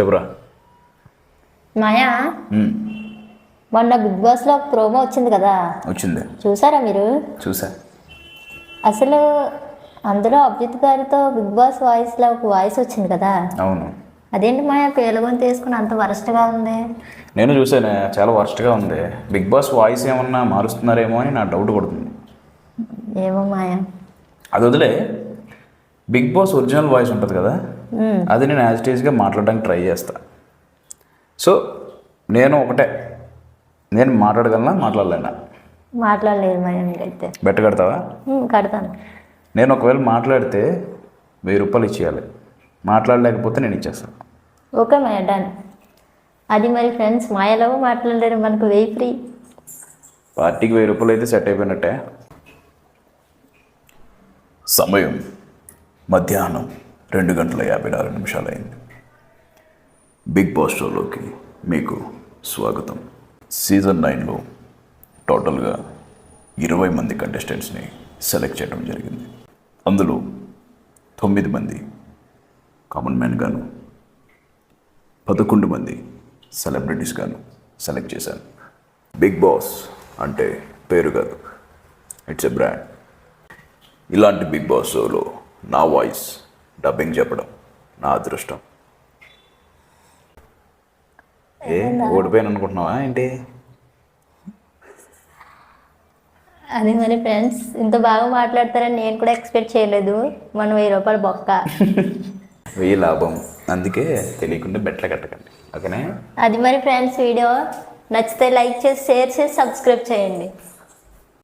చెప్పురా. మాయా, మొన్న బిగ్ బాస్లో ప్రోమో వచ్చింది కదా, వచ్చింది. చూసారా మీరు? చూసా. అసలు అందులో అభిజిత్ గారితో బిగ్ బాస్ వాయిస్లో ఒక వాయిస్ వచ్చింది కదా. అవును. అదేంటి మాయా పేలగొని తీసుకుని అంత వరస్ట్గా ఉంది? నేను చూసాను, చాలా వర్స్ట్గా ఉంది. బిగ్ బాస్ వాయిస్ ఏమన్నా మారుస్తున్నారేమో అని నా డౌట్ పడుతుంది. ఏమో మాయా, అది వదిలే. బిగ్ బాస్ ఒరిజినల్ వాయిస్ ఉంటుంది కదా, అది నేను యాజ్ ఇట్ ఈస్గా మాట్లాడడానికి ట్రై చేస్తా. సో నేను ఒకటే, నేను మాట్లాడగలనా మాట్లాడలేనా? మాట్లాడలేదు మాయా. మీరైతే బెట్ట కడతావా? కడతాను. నేను ఒకవేళ మాట్లాడితే 1000 రూపాయలు ఇచ్చేయాలి, మాట్లాడలేకపోతే నేను ఇచ్చేస్తాను. ఓకే మాయా, డన్. అది మరి ఫ్రెండ్స్, మాయలో మాట్లాడలేరు, మనకు 1000 ఫ్రీ. పార్టీకి 1000 రూపాయలు అయితే సెట్ అయిపోయినట్టే. సమయం మధ్యాహ్నం 2:54 అయింది. బిగ్ బాస్ షోలోకి మీకు స్వాగతం. సీజన్ 9లో టోటల్గా 20 మంది కంటెస్టెంట్స్ని సెలెక్ట్ చేయడం జరిగింది. అందులో 9 మంది కామన్ మ్యాన్ గాను, 11 మంది సెలబ్రిటీస్ గాను సెలెక్ట్ చేశాను. బిగ్ బాస్ అంటే పేరు కాదు, ఇట్స్ ఎ బ్రాండ్. ఇలాంటి బిగ్ బాస్ షోలో నా వాయిస్ డబ్బింగ్ చెప్పడం నా అదృష్టం. ఓడిపోయాను అనుకుంటున్నావా ఏంటి? అది మరి ఫ్రెండ్స్, ఇంత బాగా మాట్లాడతారని నేను కూడా ఎక్స్పెక్ట్ చేయలేదు. మనం 1000 రూపాయలు బొక్క. 1000 లాభం, అందుకే తెలియకుండా బెట్ల కట్టకండి, ఓకేనా? అది మరి ఫ్రెండ్స్, వీడియో నచ్చితే లైక్ చేసి, షేర్ చేసి, సబ్స్క్రైబ్ చేయండి.